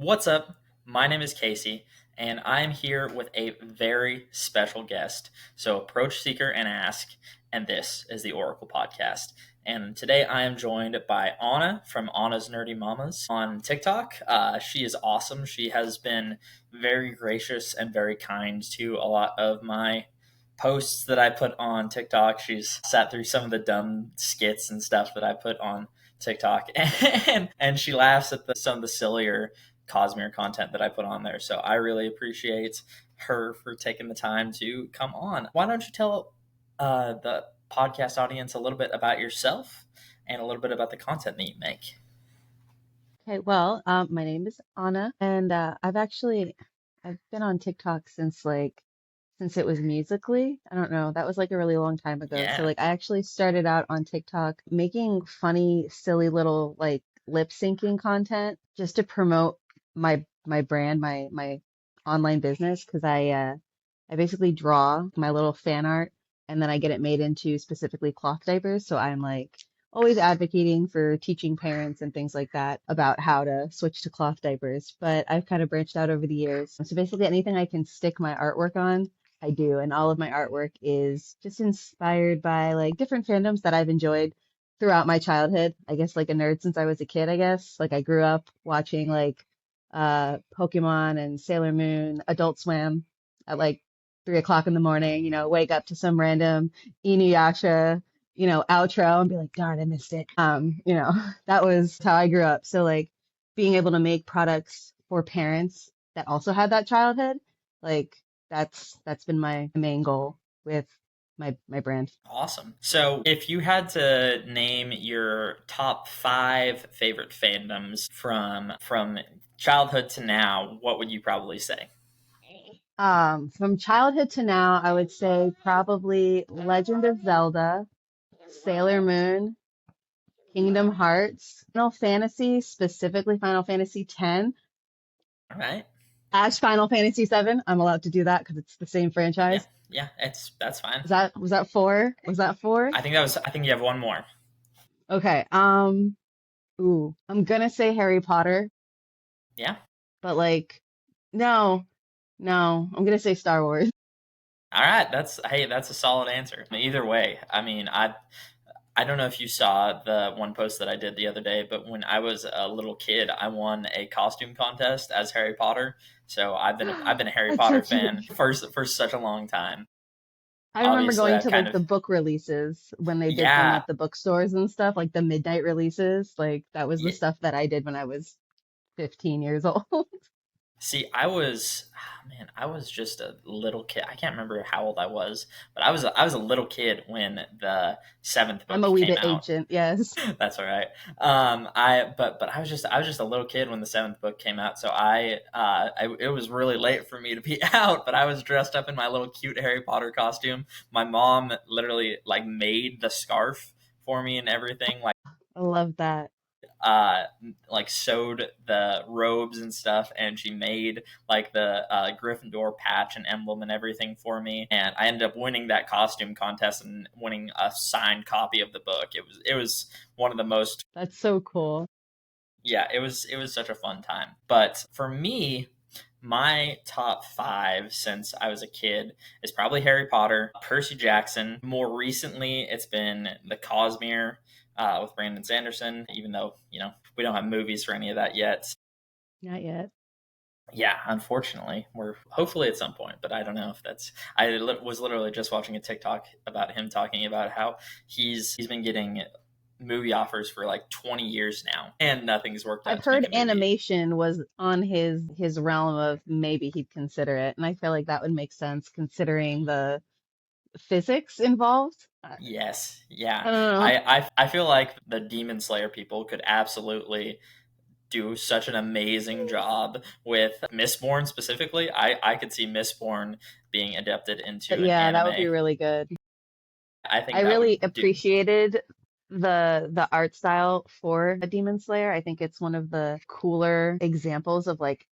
What's up? My name is Casey, and I'm here with a very special guest. So approach, seeker, and ask, and this is the Oracle Podcast. And today I am joined by Anna from Anna-Nerdy Mommas on TikTok. She is awesome. She has been very gracious and very kind to a lot of my posts that I put on TikTok. She's sat through some of the dumb skits and stuff that I put on TikTok, and she laughs at some of the sillier Cosmere content that I put on there. So I really appreciate her for taking the time to come on. Why don't you tell the podcast audience a little bit about yourself and a little bit about the content that you make? Okay, well, my name is Anna, and I've been on TikTok since it was Musically. I don't know, that was like a really long time ago. So Yeah. like I actually started out on TikTok making funny, silly little like lip syncing content just to promote my brand, my online business, because I basically draw my little fan art and then I get it made into specifically cloth diapers. So I'm like always advocating for teaching parents and things like that about how to switch to cloth diapers. But I've kind of branched out over the years. So basically, anything I can stick my artwork on, I do. And all of my artwork is just inspired by like different fandoms that I've enjoyed throughout my childhood. I guess like a nerd since I was a kid, I guess. Like I grew up watching like Pokemon and Sailor Moon, Adult Swim at like 3 o'clock in the morning, wake up to some random Inuyasha outro and be like, darn, I missed it. That was how I grew up. So like being able to make products for parents that also had that childhood, like that's been my main goal with my brand. Awesome. So, if you had to name your top five favorite fandoms from childhood to now, what would you probably say? From childhood to now, I would say probably Legend of Zelda, Sailor Moon, Kingdom Hearts, Final Fantasy, specifically Final Fantasy X, All right. as Final Fantasy VII. I'm allowed to do that because it's the same Yeah. franchise. Yeah. That's fine. Was that four? Was that four? I think you have one more. Okay. I'm gonna say Harry Potter, Yeah. but like, no, no, I'm gonna say Star Wars. All right, that's a solid answer. Either way, I mean, I don't know if you saw the one post that I did the other day, but when I was a little kid, I won a costume contest as Harry Potter. So I've been a Harry That's so Potter cute. fan for such a long time. I remember Obviously, going I've to kind like of the book releases when they did them yeah, at the bookstores and stuff, like the midnight releases. Like that was the yeah. stuff that I did when I was 15 years old. See, I was just a little kid. I can't remember how old I was, but I was a little kid when the seventh I'm book a wee came bit out. ancient, yes. That's all right. But I was just a little kid when the seventh book came out, so it was really late for me to be out. But I was dressed up in my little cute Harry Potter costume. My mom literally like made the scarf for me and everything. I love that. Uh like sewed the robes and stuff, and she made like the Gryffindor patch and emblem and everything for me, and I ended up winning that costume contest and winning a signed copy of the book. It was one of the most That's so cool. yeah, it was such a fun time. But for me, my top five since I was a kid is probably Harry Potter, Percy Jackson. More recently, it's been the Cosmere with Brandon Sanderson, even though, we don't have movies for any of that yet. Not yet. Yeah, unfortunately, we're hopefully at some point, but I don't know if that's. Was literally just watching a TikTok about him talking about how he's been getting movie offers for like 20 years now, and nothing's worked I've out to make heard a movie. animation was on his realm of maybe he'd consider it, and I feel like that would make sense considering the physics involved. Yes, yeah. I don't know. I feel like the Demon Slayer people could absolutely do such an amazing job with Mistborn specifically. I could see Mistborn being adapted But into an yeah, that would be anime. really good. I I think that would really do. appreciated the art style for a Demon Slayer. I think it's one of the cooler examples of like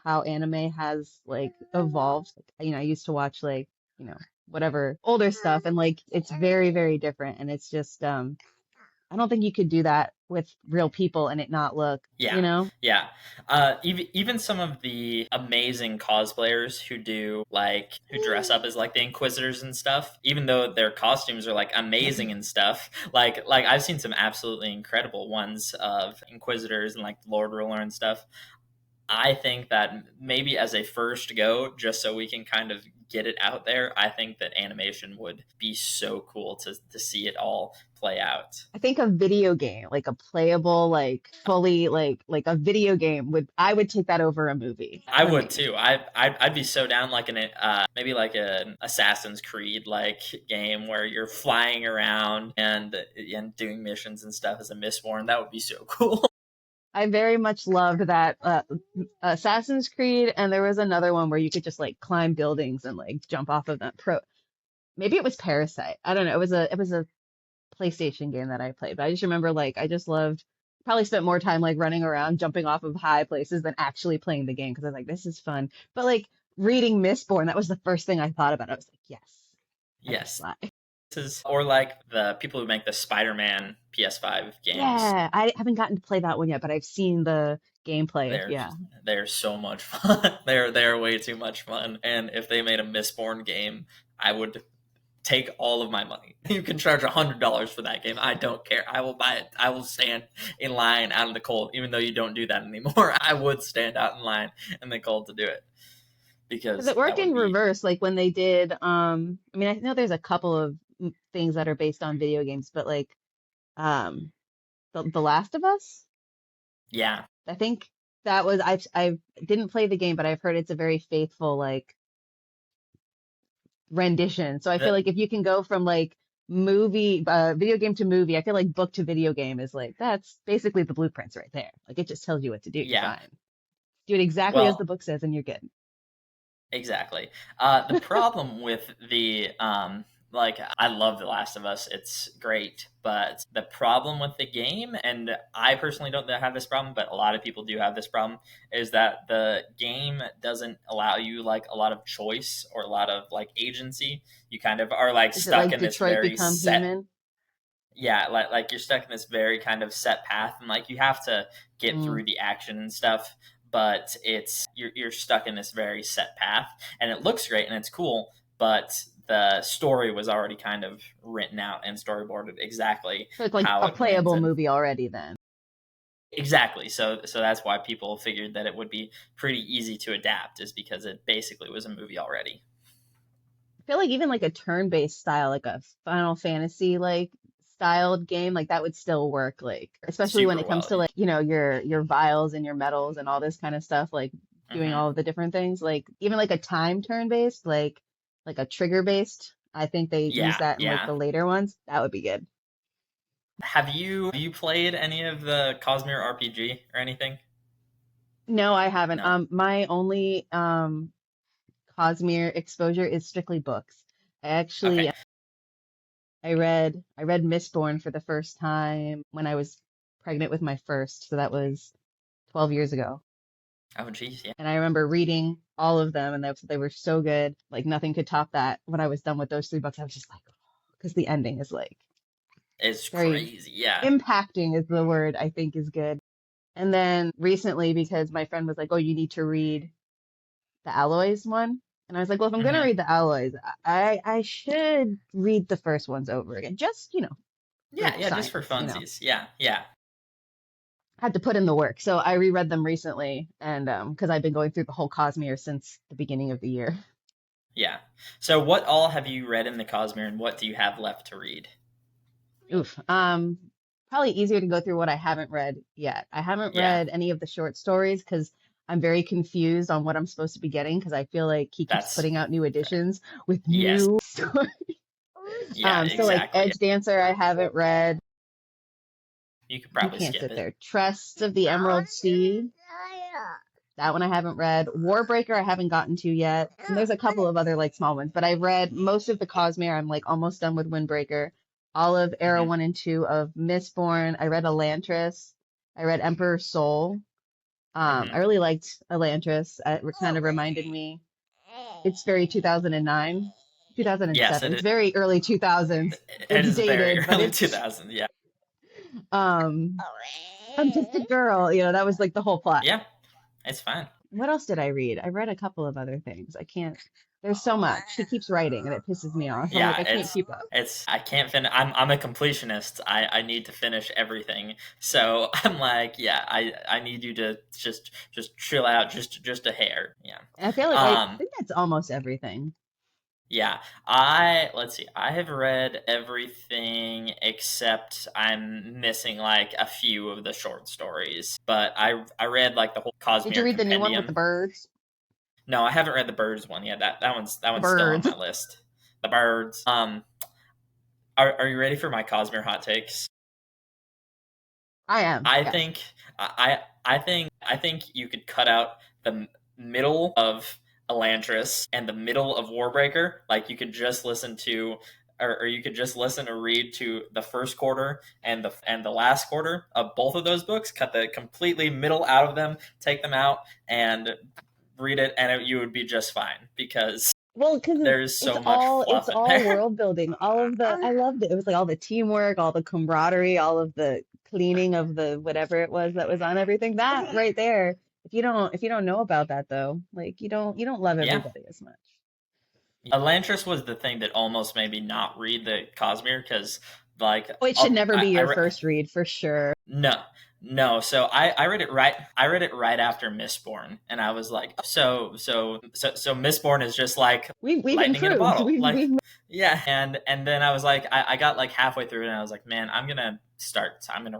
how anime has like evolved. I used to watch like, you know, whatever older stuff and like it's very, very different and it's just I don't think you could do that with real people and it not look, Yeah, you know? yeah. Even some of the amazing cosplayers who do like who dress up as like the Inquisitors and stuff, even though their costumes are like amazing and stuff. Like I've seen some absolutely incredible ones of Inquisitors and like Lord Ruler and stuff. I think that maybe as a first go, just so we can kind of get it out there, I think that animation would be so cool to see it all play out. I think a video game, like a playable, like fully, like a video game I would take that over a movie I for would me. too. I'd be so down like an maybe like an Assassin's Creed like game where you're flying around and doing missions and stuff as a Mistborn. That would be so cool. I very much loved that Assassin's Creed, and there was another one where you could just like climb buildings and like jump off of them. Maybe it was Parasite. I don't know. It was a PlayStation game that I played, but I just remember like I just loved probably spent more time like running around, jumping off of high places than actually playing the game because I was like, this is fun. But like reading Mistborn, that was the first thing I thought about. I was like, yes, I can Yes. fly. Or like the people who make the Spider-Man PS5 games. Yeah, I haven't gotten to play that one yet, but I've seen the gameplay. They're Yeah. they're so much fun. They're way too much fun. And if they made a Mistborn game, I would take all of my money. You can charge $100 for that game. I don't care. I will buy it. I will stand in line out in the cold, even though you don't do that anymore. I would stand out in line in the cold to do it Because because it worked that would in be reverse, like when they did, I mean, I know there's a couple of things that are based on video games, but like, um, the Last of Us, yeah. I think that was, I didn't play the game, but I've heard it's a very faithful, like, rendition. So I feel The like if you can go from like video game to movie, I feel like book to video game is like, that's basically the blueprints right there. Like it just tells you what to do. You're yeah. fine. Do it exactly as the Well, book says and you're good. exactly. The problem with the like I love The Last of Us. It's great, but the problem with the game, and I personally don't have this problem, but a lot of people do have this problem, is that the game doesn't allow you like a lot of choice or a lot of like agency. You kind of are like Is it stuck like in this Detroit very Become set, Human? yeah, like you're stuck in this very kind of set path, and like you have to get Mm. through the action and stuff, but you're stuck in this very set path, and it looks great and it's cool, but the story was already kind of written out and storyboarded exactly So it's like how a it went, playable and movie already then. exactly, so that's why people figured that it would be pretty easy to adapt, is because it basically was a movie already. I feel like even like a turn-based style, like a Final Fantasy like styled game, like that would still work, like especially when Super it comes well. to like, your vials and your metals and all this kind of stuff, like doing Hmm. all of the different things. Like even like a time turn-based, like a trigger-based, I think they use Yeah, that in like yeah. the later ones. That would be good. Have you played any of the Cosmere RPG or anything? No, I haven't. No. My only Cosmere exposure is strictly books. I Okay. actually I read Mistborn for the first time when I was pregnant with my first, so that was 12 years ago. Oh, geez, yeah. And I remember reading all of them, and they were so good. Like nothing could top that. When I was done with those three books, I was just like, because the ending is like It's very crazy. Yeah. impacting is the word I think is good. And then recently, because my friend was like, "Oh, you need to read the Alloys one," and I was like, "Well, if I'm gonna Hmm. read the Alloys, I should read the first ones over again, just for Yeah, yeah, just for science." funsies. Yeah, yeah, Had to put in the work. So I reread them recently, and because I've been going through the whole Cosmere since the beginning of the year. yeah. So, what all have you read in the Cosmere, and what do you have left to read? Oof. Probably easier to go through what I haven't read yet. I haven't Yeah, read any of the short stories because I'm very confused on what I'm supposed to be getting because I feel like he keeps that's putting out new editions with yes. new stories. Yeah, So like exactly. Edge Dancer, I haven't read. You could You probably can't skip sit it. there. Trust of the Emerald Sea. That one I haven't read. Warbreaker I haven't gotten to yet. And there's a couple of other like small ones, but I've read most of the Cosmere. I'm like almost done with Windbreaker. All of Era Hmm. 1 and 2 of Mistborn. I read Elantris. I read Emperor's Soul. I Hmm. really liked Elantris. It kind of reminded me. It's very 2009, Yes, 2007. It's very early 2000s. it It's is very dated, but early it's 2000. Yeah, Um, I'm just a girl, that was like the whole plot. Yeah, it's fine. What else did I read? I read a couple of other things. I can't, there's so much. He keeps writing and it pisses me off. I'm like, Yeah, I can't keep up. I can't finish. I'm a completionist. I need to finish everything. So I'm like, yeah, I need you to just chill out just a hair. Yeah. I feel like I Um think that's almost everything. yeah. Let's see. I have read everything except I'm missing like a few of the short stories. But I read like the whole Did you Cosmere read the new one with the Compendium. birds? No, I haven't read the birds one yet. That The one's still on birds. my list. The birds. Are you ready for my Cosmere hot takes? I am, I yes. think I think you could cut out the middle of Elantris and the middle of Warbreaker. Like you could just listen to, or you could just listen or read to the first quarter and the last quarter of both of those books. Cut the completely middle out of them, take them out, and read it, and you would be just fine because Well, because there's it's so much all it's fluff in all there. world building. All of the I loved it. It was like all the teamwork, all the camaraderie, all of the cleaning of the whatever it was that was on everything. That right there. If you don't know about that though, like you don't love Yeah. everybody as much. Elantris was the thing that almost made me not read the Cosmere because, like, Oh, it should never be I your first read for sure. no, no. So I read it right. I read it right after Mistborn, and I was like, so Mistborn is just like We've lightning in a improved. bottle, We've like we've yeah. And then I was like, I got like halfway through it, and I was like, man, I'm gonna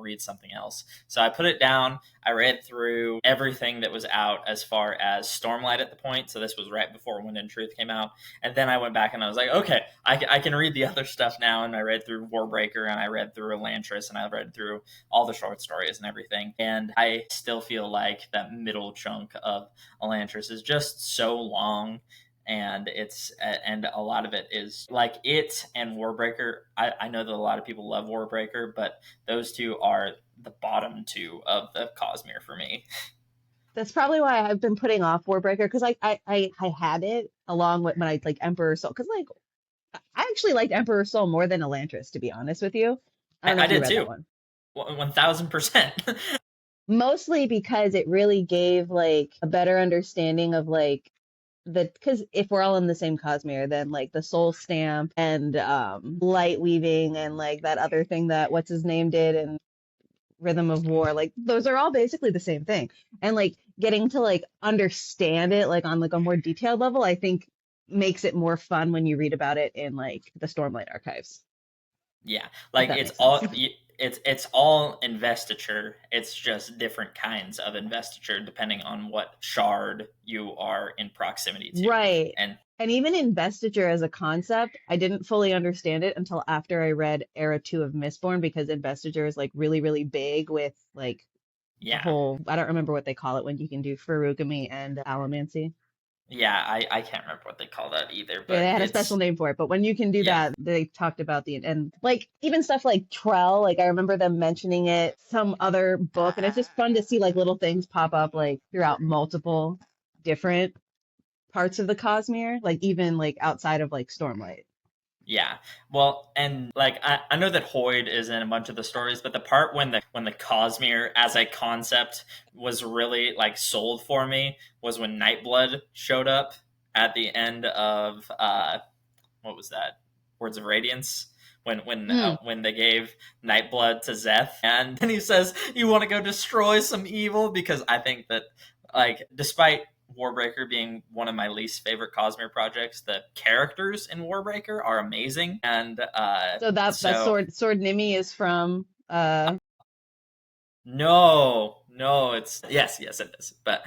read something else. So I put it down. I read through everything that was out as far as Stormlight at the point. So this was right before Wind and Truth came out. And then I went back and I was like, okay, I can read the other stuff now. And I read through Warbreaker and I read through Elantris and I read through all the short stories and everything. And I still feel like that middle chunk of Elantris is just so long, and a lot of it is like it and Warbreaker. I know that a lot of people love Warbreaker, but those two are the bottom two of the Cosmere for me. That's probably why I've been putting off Warbreaker because I had it along with when I like Emperor Soul because like I actually liked Emperor Soul more than Elantris to be honest with you. I don't know I if you did read that too, one. 1000%. Mostly because it really gave like a better understanding of like the because if we're all in the same Cosmere, then like the soul stamp and light weaving and like that other thing that what's his name did and Rhythm of War, like those are all basically the same thing. And like getting to like understand it like on like a more detailed level, I think makes it more fun when you read about it in like the Stormlight archives, Yeah, if like that makes sense. it's all investiture. It's just different kinds of investiture depending on what shard you are in proximity to. Right. And And even investiture as a concept, I didn't fully understand it until after I read Era 2 of Mistborn because investiture is like really, really big with like the yeah, whole, I don't remember what they call it when you can do ferrugamy and allomancy. yeah, I can't remember what they call that either, Yeah, they but had a special it's name for it, but when you can do yeah, that, they talked about and like even stuff like Trell, like I remember them mentioning it, some other book, and it's just fun to see like little things pop up like throughout multiple different parts of the Cosmere, like even like outside of like Stormlight. yeah. Well, and like I know that Hoyd is in a bunch of the stories, but the part when the Cosmere as a concept was really like sold for me was when Nightblood showed up at the end of what was that? Words of Radiance. Mm. When they gave Nightblood to Zeth, and then he says, "You want to go destroy some evil?" Because I think that, like, despite Warbreaker being one of my least favorite Cosmere projects, the characters in Warbreaker are amazing, and So that so sword Nimi is from no, it's yes, it is. But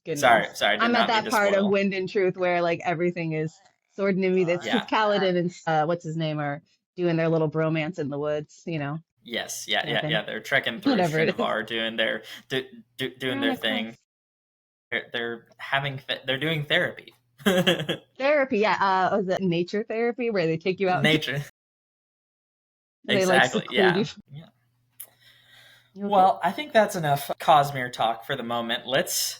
goodness. sorry, I did I'm at not mean that to part of spoil. Wind and Truth where like everything is sword Nimi that's because Yeah, Kaladin and what's his name are doing their little bromance in the woods, yes, camping. yeah. They're trekking through Whatever it is. Shinovar, They're doing on their a thing. quest. They're doing therapy. Therapy, yeah. Was it nature therapy where they take you out and Nature, they like exactly. seclude you? Yeah, yeah. You okay? Well, I think that's enough Cosmere talk for the moment. Let's.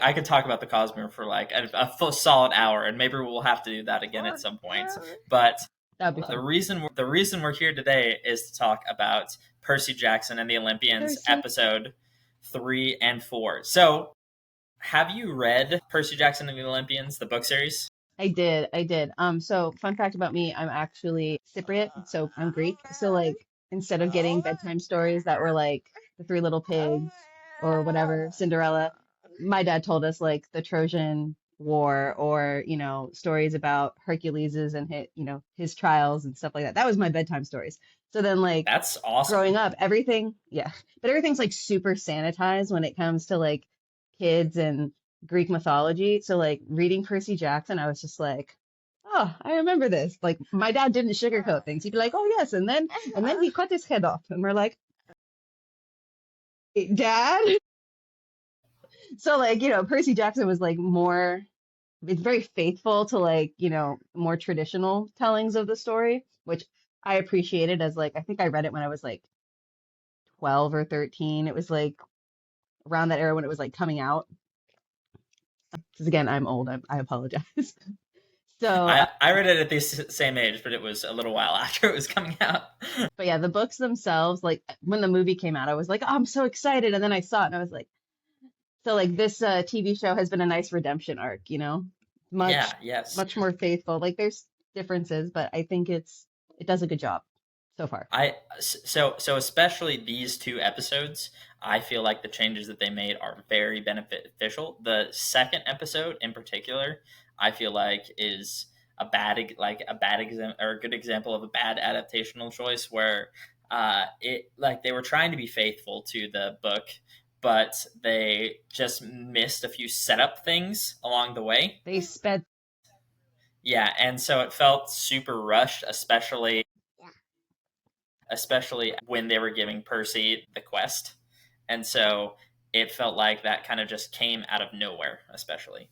I could talk about the Cosmere for like a full solid hour, and maybe we'll have to do that again at some point. But That'd be The fun. reason we're here today is to talk about Percy Jackson and the Olympians, Percy. episode 3 and 4. So, have you read Percy Jackson and the Olympians, the book series? I did. I did. So fun fact about me, I'm actually Cypriot, so I'm Greek. So like instead of getting bedtime stories that were like the Three Little Pigs or whatever, Cinderella, my dad told us like the Trojan War or, stories about Hercules's and his trials and stuff like that. That was my bedtime stories. So then like That's awesome. growing up, everything, yeah, but everything's like super sanitized when it comes to like kids and Greek mythology. So like reading Percy Jackson, I was just like, oh, I remember this. Like my dad didn't sugarcoat things. He'd be like, oh yes, and then he cut his head off, and we're like, "Hey, Dad. So like Percy Jackson was like more. It's very faithful to like more traditional tellings of the story, which I appreciated as like I think I read it when I was like 12 or 13. It was like around that era when it was like coming out. Because again, I'm old. I apologize. So, I read it at the same age, but it was a little while after it was coming out. but yeah, the books themselves, like when the movie came out, I was like, oh, I'm so excited. And then I saw it and I was like, so like this TV show has been a nice redemption arc, much, Yeah, yes. much more faithful. Like there's differences, but I think it does a good job so far. So especially these two episodes, I feel like the changes that they made are very beneficial. The second episode in particular, I feel like is a bad example or a good example of a bad adaptational choice where it like they were trying to be faithful to the book, but they just missed a few setup things along the way. They sped, Yeah, and so it felt super rushed, especially when they were giving Percy the quest. And so it felt like that kind of just came out of nowhere, especially.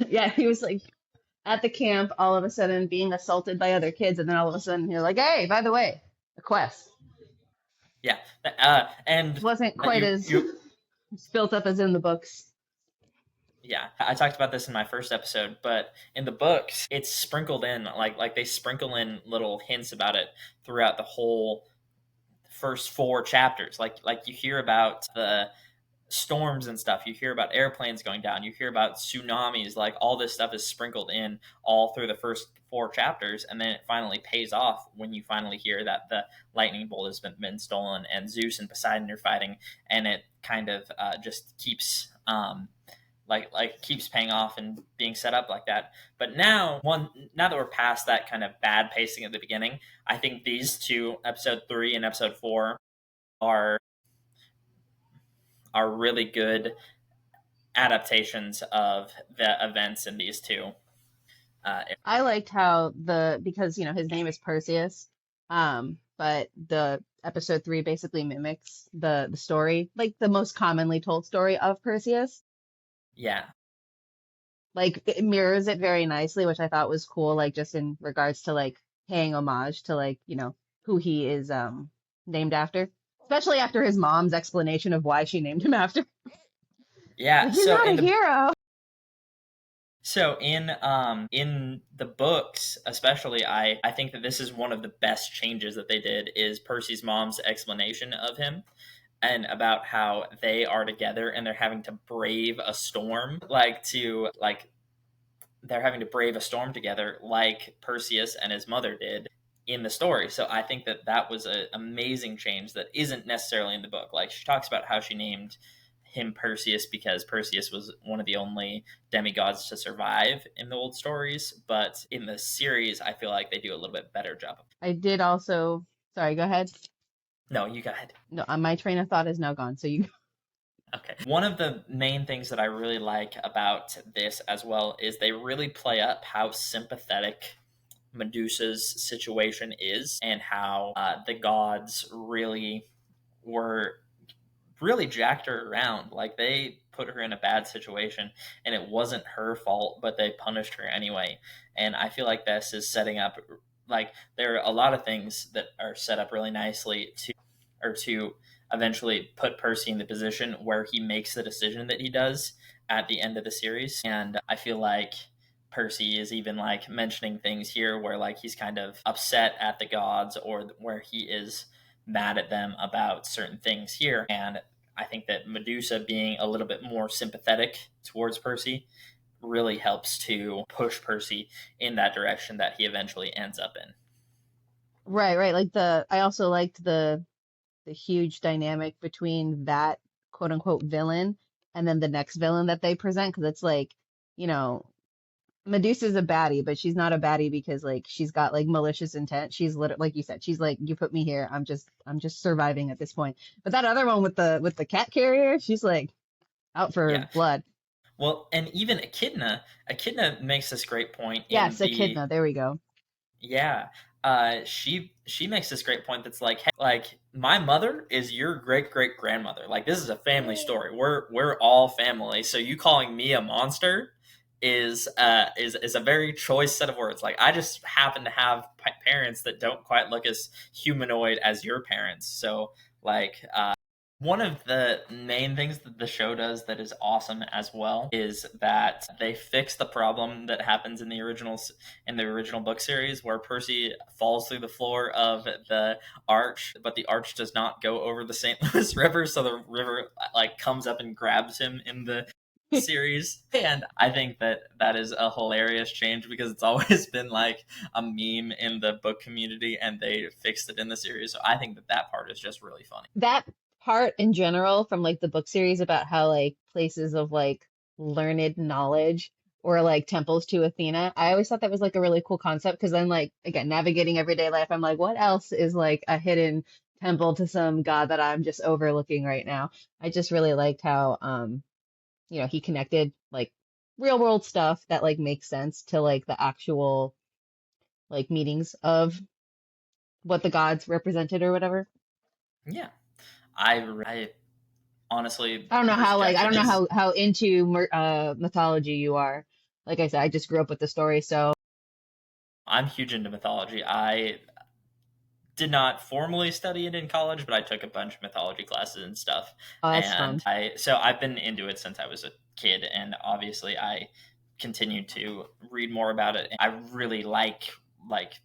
yeah, he was like at the camp all of a sudden being assaulted by other kids, and then all of a sudden you're like, hey, by the way, a quest. Yeah. And Wasn't quite you, as you, built up as in the books. yeah, I talked about this in my first episode, but in the books, it's sprinkled in like they sprinkle in little hints about it throughout the whole first 4 chapters. Like you hear about the storms and stuff. You hear about airplanes going down. You hear about tsunamis. Like all this stuff is sprinkled in all through the first 4 chapters, and then it finally pays off when you finally hear that the lightning bolt has been stolen, and Zeus and Poseidon are fighting, and it kind of just keeps. Keeps paying off and being set up like that. But now that we're past that kind of bad pacing at the beginning, I think these two, episode 3 and episode 4, are are really good adaptations of the events in these two. Uh, I liked how because his name is Perseus, but the episode 3 basically mimics the story, like the most commonly told story of Perseus. yeah, Like it mirrors it very nicely, which I thought was cool, like just in regards to like paying homage to like, who he is named after. Especially after his mom's explanation of why she named him after. yeah. Like he's not a hero. In the books, especially, I think that this is one of the best changes that they did is Percy's mom's explanation of him and about how they are together and they're having to brave a storm, they're having to brave a storm together, like Perseus and his mother did in the story. So I think that that was an amazing change that isn't necessarily in the book. Like she talks about how she named him Perseus because Perseus was one of the only demigods to survive in the old stories, but in the series, I feel like they do a little bit better job. I did also, sorry, go ahead. No, you go ahead. No, my train of thought is now gone. So you Okay. One of the main things that I really like about this as well is they really play up how sympathetic Medusa's situation is and how the gods were really jacked her around. Like they put her in a bad situation and it wasn't her fault, but they punished her anyway. And I feel like this is setting up like there are a lot of things that are set up really nicely to eventually put Percy in the position where he makes the decision that he does at the end of the series. And I feel like Percy is even like mentioning things here where like he's kind of upset at the gods, or where he is mad at them about certain things here. And I think that Medusa being a little bit more sympathetic towards Percy really helps to push Percy in that direction that he eventually ends up in. Right, right. Like I also liked the huge dynamic between that quote unquote villain and then the next villain that they present, because it's like, you know, Medusa's a baddie, but she's not a baddie because like she's got like malicious intent. She's literally, like you said, she's like, you put me here, I'm just surviving at this point. But that other one with the cat carrier, she's like out for Yeah. blood. Well, and even Echidna makes this great point in Yes, the Echidna, there we go. yeah. She makes this great point that's like, hey, like my mother is your great great grandmother. Like this is a family story. We're all family. So you calling me a monster is a very choice set of words. Like I just happen to have parents that don't quite look as humanoid as your parents. So like one of the main things that the show does that is awesome as well is that they fix the problem that happens in the original book series where Percy falls through the floor of the arch, but the arch does not go over the St. Louis River, so the river like comes up and grabs him in the series. And I think that that is a hilarious change because it's always been like a meme in the book community, and they fixed it in the series. So I think that that part is just really funny. That part in general from like the book series about how like places of like learned knowledge or like temples to Athena, I always thought that was like a really cool concept because then like again navigating everyday life, I'm like, what else is like a hidden temple to some god that I'm just overlooking right now? I just really liked how he connected like real world stuff that like makes sense to like the actual like meanings of what the gods represented or whatever. Yeah, I honestly, I don't know Percy how like I Jackson don't know is. how into mythology you are. Like I said, I just grew up with the story, so I'm huge into mythology. I did not formally study it in college, but I took a bunch of mythology classes and stuff. oh, that's fun. And so I've been into it since I was a kid, and obviously I continued to read more about it. I really like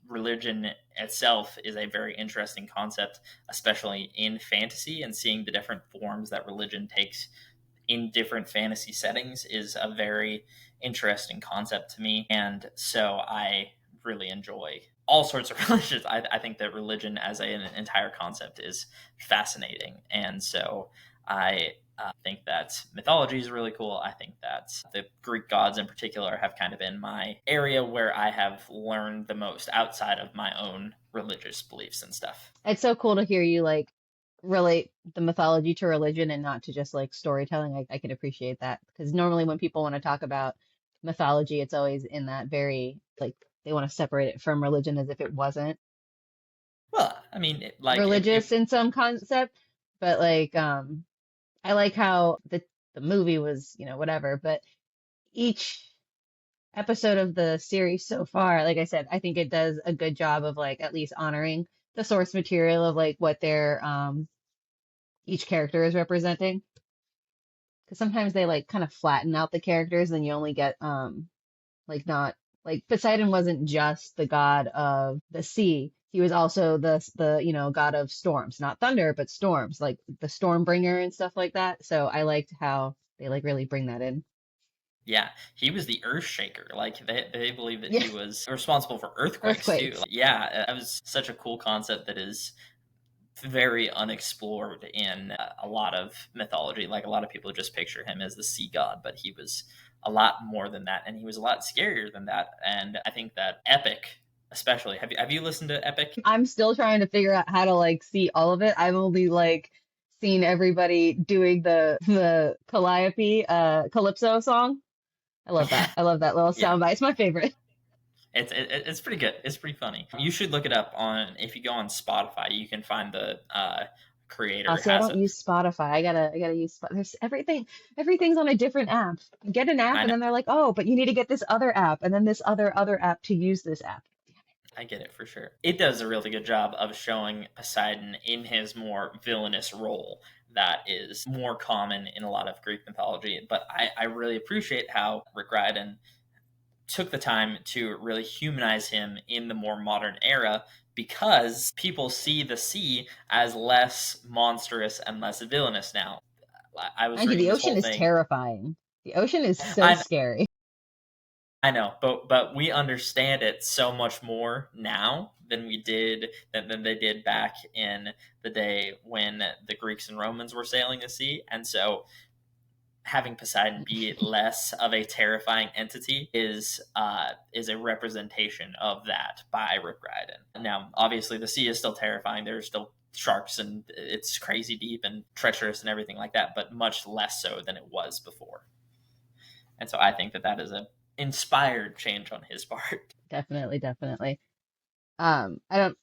religion itself is a very interesting concept, especially in fantasy, and seeing the different forms that religion takes in different fantasy settings is a very interesting concept to me. And so I really enjoy all sorts of religions. I think that religion as an entire concept is fascinating. And so I think that mythology is really cool. I think that the Greek gods in particular have kind of been my area where I have learned the most outside of my own religious beliefs and stuff. It's so cool to hear you like relate the mythology to religion and not to just like storytelling. I can appreciate that because normally when people want to talk about mythology, it's always in that very like they want to separate it from religion as if it wasn't Well, I mean, like if religious in some concept. But like I like how the movie was, whatever, but each episode of the series so far, like I said, I think it does a good job of like at least honoring the source material of like what their each character is representing. Because sometimes they like kind of flatten out the characters and you only get like not like Poseidon wasn't just the god of the sea. He was also the god of storms, not thunder, but storms, like the storm bringer and stuff like that. So I liked how they like really bring that in. Yeah, he was the earth shaker. Like they believe that Yeah, he was responsible for earthquakes too. earthquakes. Like, yeah, that was such a cool concept that is very unexplored in a lot of mythology. Like a lot of people just picture him as the sea god, but he was a lot more than that, and he was a lot scarier than that. And I think that Epic, especially, have you listened to Epic? I'm still trying to figure out how to like see all of it. I've only like seen everybody doing the Calliope Calypso song. I love that. Yeah, I love that little yeah. soundbite. It's my favorite. It's pretty good. It's pretty funny. You should look it up on if you go on Spotify. You can find the creator See, I has don't a. use Spotify. I gotta use There's everything's on a different app. You get an app I and know. then they're like, oh, but you need to get this other app and then this other app to use this app. I get it for sure. It does a really good job of showing Poseidon in his more villainous role that is more common in a lot of Greek mythology. But I really appreciate how Rick Riordan took the time to really humanize him in the more modern era because people see the sea as less monstrous and less villainous now. I was Mind you, reading the this ocean whole is thing. terrifying. The ocean is so I scary. I know, but we understand it so much more now than we did than they did back in the day when the Greeks and Romans were sailing the sea, and so having Poseidon be less of a terrifying entity is a representation of that by Rick Riordan. Now, obviously, the sea is still terrifying. There's still sharks and it's crazy deep and treacherous and everything like that, but much less so than it was before. And so I think that that is a inspired change on his part. Definitely, definitely. I don't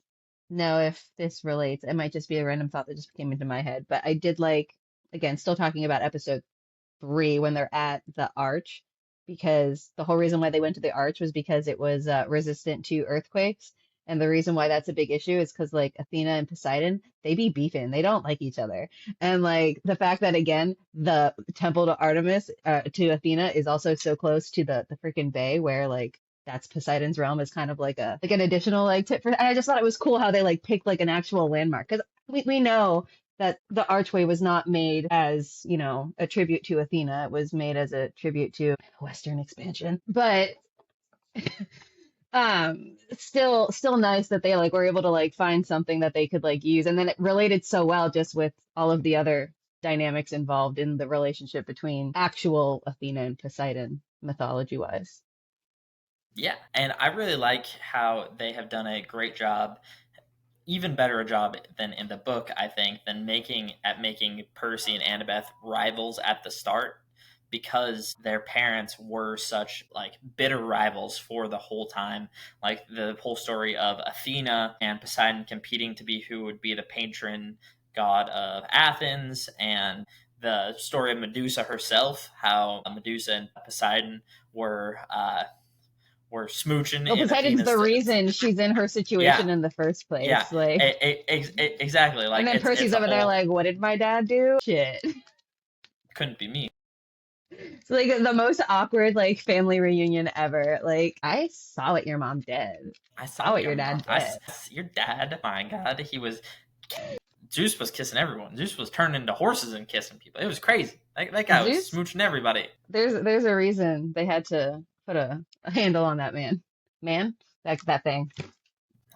know if this relates. It might just be a random thought that just came into my head, but I did like, again, still talking about episode 3 when they're at the arch, because the whole reason why they went to the arch was because it was resistant to earthquakes. And the reason why that's a big issue is because like Athena and Poseidon, they be beefing. They don't like each other. And like the fact that again, the temple to Artemis, to Athena is also so close to the freaking bay where like that's Poseidon's realm is kind of like a like an additional like tip for. And I just thought it was cool how they like picked like an actual landmark because we know that the archway was not made as, you know, a tribute to Athena. It was made as a tribute to Western expansion. But still nice that they like were able to like find something that they could like use. And then it related so well just with all of the other dynamics involved in the relationship between actual Athena and Poseidon mythology wise. Yeah, and I really like how they have done a great job, even better a job than in the book, I think, than making Percy and Annabeth rivals at the start because their parents were such like bitter rivals for the whole time. Like the whole story of Athena and Poseidon competing to be who would be the patron god of Athens, and the story of Medusa herself, how Medusa and Poseidon were smooching Well, in Poseidon's the Athena's. reason she's in her Yeah, situation in the first yeah, place. Like, exactly. and Like then it's Percy's a over there whole like, what did my dad do? Shit. couldn't be me. It's like the most awkward like family reunion ever. Like, I saw what your mom did. I Saw saw what your your mom. dad did. Your dad. My God, he was. Zeus was kissing everyone. Zeus was turning into horses and kissing people. It was crazy. That guy was Zeus, smooching everybody. there's a reason they had to put a handle on that man. Man, that's that thing.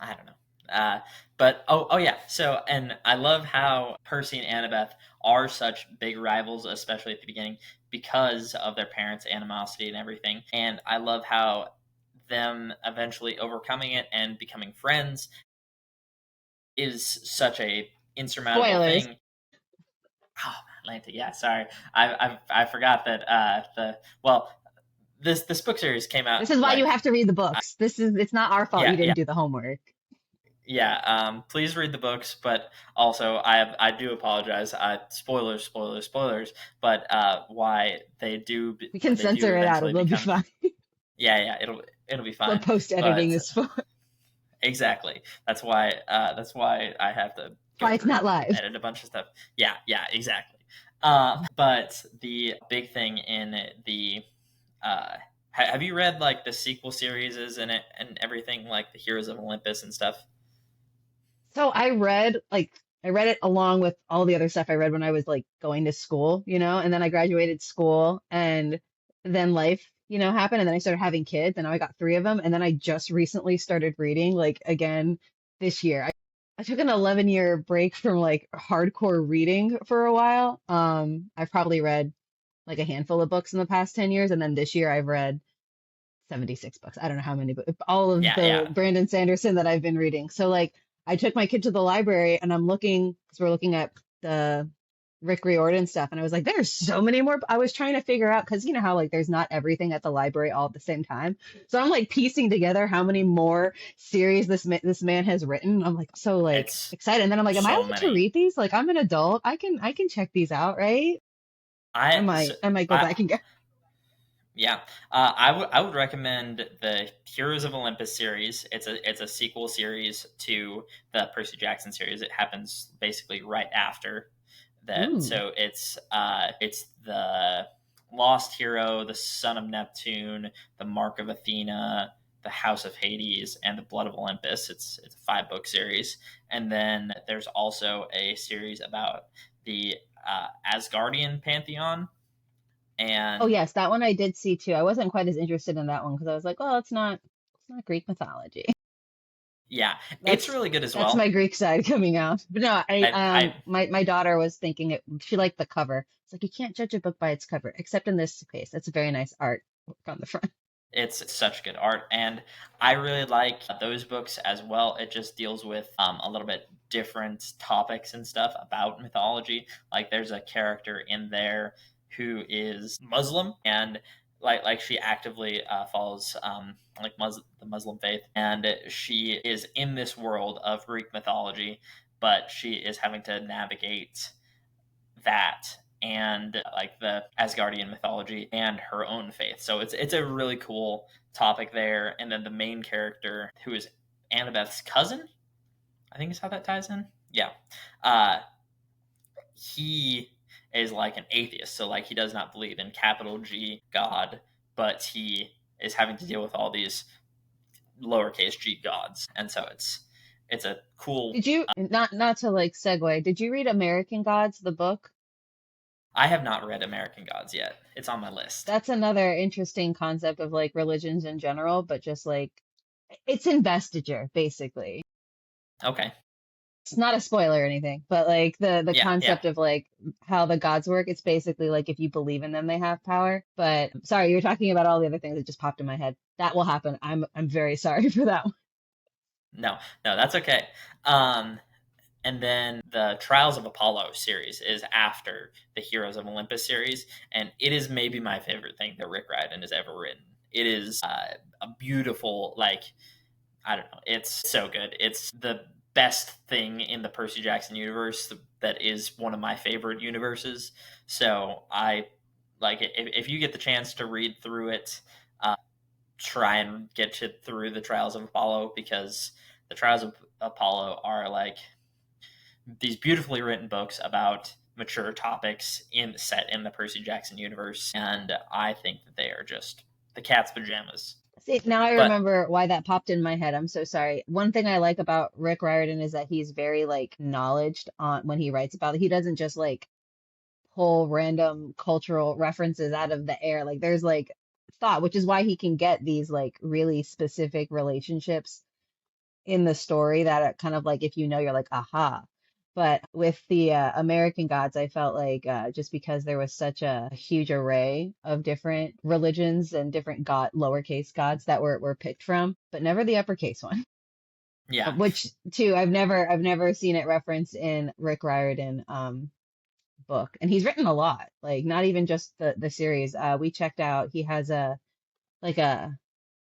I don't know. But oh yeah. So and I love how Percy and Annabeth are such big rivals, especially at the beginning, because of their parents' animosity and everything. And I love how them eventually overcoming it and becoming friends is such a insurmountable Spoilers. thing. Oh, Atlanta. Yeah, sorry, I forgot that the well this book series came out This is why you like have to read the books. This is it's not our fault you yeah, yeah, didn't do the homework. yeah. Please read the books, but also I do apologize. Spoilers, spoilers, spoilers. But why We can they do censor it out. eventually It'll be become. fine. Yeah, yeah. It'll be That's what fine. post editing But is for. exactly. That's why I have to go Why it's through not and live. edit a bunch of stuff. Yeah, yeah, exactly. But the big thing in the have you read like the sequel series in it and everything, like the Heroes of Olympus and stuff? So I read it along with all the other stuff I read when I was like going to school, you know, and then I graduated school and then life, you know, happened and then I started having kids and now I got 3 of them and then I just recently started reading like again this year. I took an 11-year break from like hardcore reading for a while. I've probably read like a handful of books in the past 10 years and then this year I've read 76 books. I don't know how many, but all of Yeah, the yeah, Brandon Sanderson that I've been reading. So like I took my kid to the library and I'm looking because we're looking at the Rick Riordan stuff and I was like, there's so many more. I was trying to figure out because you know how like there's not everything at the library all at the same time. So I'm like piecing together how many more series this man has written. I'm like so like it's excited. And then I'm like, am I so allowed to many. read these? Like I'm an adult. I can check these out, right? I I so, might I might go I back and get. Yeah, I would recommend the Heroes of Olympus series. It's a sequel series to the Percy Jackson series. It happens basically right after that. Ooh. So it's the Lost Hero, The Son of Neptune, The Mark of Athena, The House of Hades, and The Blood of Olympus. It's a 5 book series, and then there's also a series about the Asgardian pantheon. Oh And yes, that one I did see too. I wasn't quite as interested in that one because I was like, oh, it's not Greek mythology. yeah, it's That's really good as that's my well. Greek side coming out. But no, I I my daughter was thinking it. She liked the cover. It's like you can't judge a book by its cover, except in this case. That's a very nice art on the front. It's such good art, and I really like those books as well. It just deals with a little bit different topics and stuff about mythology. Like there's a character in there who is Muslim, and like she actively follows like the Muslim faith, and she is in this world of Greek mythology, but she is having to navigate that and like the Asgardian mythology and her own faith. So it's a really cool topic there. And then the main character, who is Annabeth's cousin, I think is how that ties in. Yeah, uh, he is like an atheist, so like he does not believe in capital G God, but he is having to deal with all these lowercase g gods, and so it's a cool. Did you not to like segue? Did you read American Gods, the book? I have not read American Gods yet. It's on my list. That's another interesting concept of like religions in general, but just like it's investiture, basically. Okay. It's not a spoiler or anything, but like the Yeah, yeah. concept of like how the gods work, it's basically like if you believe in them, they have power. But sorry, you were talking about all the other things that just popped in my head. That will happen. I'm very sorry for that one. No, no, that's okay. Um, and then the Trials of Apollo series is after the Heroes of Olympus series, and it is maybe my favorite thing that Rick Riordan has ever written. It is a beautiful, like, I don't know, it's so good. It's the best thing in the Percy Jackson universe that is one of my favorite universes. So I like it. If you get the chance to read through it, uh, try and get you through the Trials of Apollo, because the Trials of Apollo are like these beautifully written books about mature topics in set in the Percy Jackson universe, and I think that they are just the cat's pajamas. See, now I But remember why that popped in my head. I'm so sorry. One thing I like about Rick Riordan is that he's very like knowledged on when he writes about it. He doesn't just like pull random cultural references out of the air. Like there's like thought, which is why he can get these like really specific relationships in the story that are kind of like if you know you're like aha. But with the American Gods, I felt like just because there was such a huge array of different religions and different lowercase gods that were picked from, but never the uppercase one. yeah, Which too, I've never seen it referenced in Rick Riordan book, and he's written a lot. Like not even just the series. We checked out. He has like a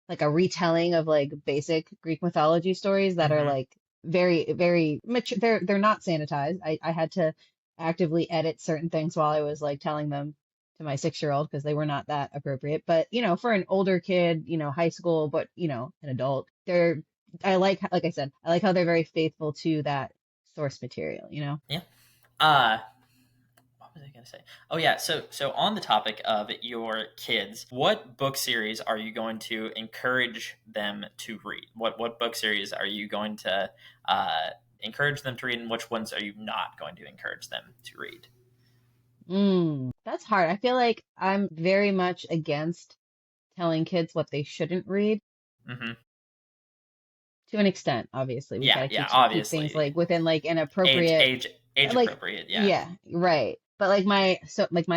like a retelling of like basic Greek mythology stories that are hmm like very, very mature. They're not sanitized. I had to actively edit certain things while I was like telling them to my 6-year-old because they were not that appropriate. But for an older kid, high school, but an adult, I like I said, I like how they're very faithful to that source material. yeah. Uh, what was I going to say? Oh yeah. So on the topic of your kids, what book series are you going to encourage them to read? What book series are you going to uh, encourage them to read, and which ones are you not going to encourage them to read? That's hard. I feel like I'm very much against telling kids what they shouldn't read hmm to an extent, obviously. We got Yeah, to yeah. keep things Obviously, like within like an age appropriate age age like appropriate. Yeah. yeah, right. But like my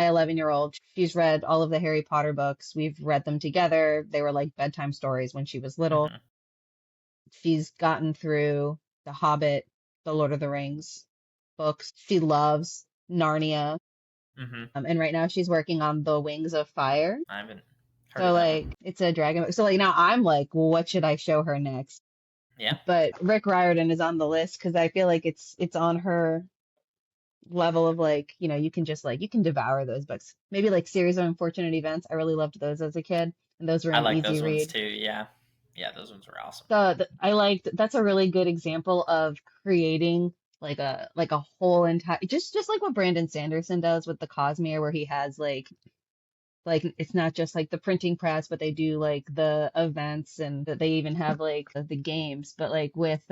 11-year-old, she's read all of the Harry Potter books. We've read them together. They were like bedtime stories when she was little. hmm She's gotten through The Hobbit, The Lord of the Rings books. She loves Narnia. hmm And right now she's working on The Wings of Fire. I haven't heard So of that one. like it's a dragon book. So like now I'm like, well, what should I show her next? Yeah, But Rick Riordan is on the list because I feel like it's on her level of like, you can just like you can devour those books. Maybe like Series of Unfortunate Events. I really loved those as a kid, and those were I an like easy those ones read. too. Yeah, yeah. Those ones were awesome. I liked that's a really good example of creating like a whole entire just like what Brandon Sanderson does with the Cosmere, where he has like like it's not just like the printing press, but they do like the events and that they even have like the games. But like with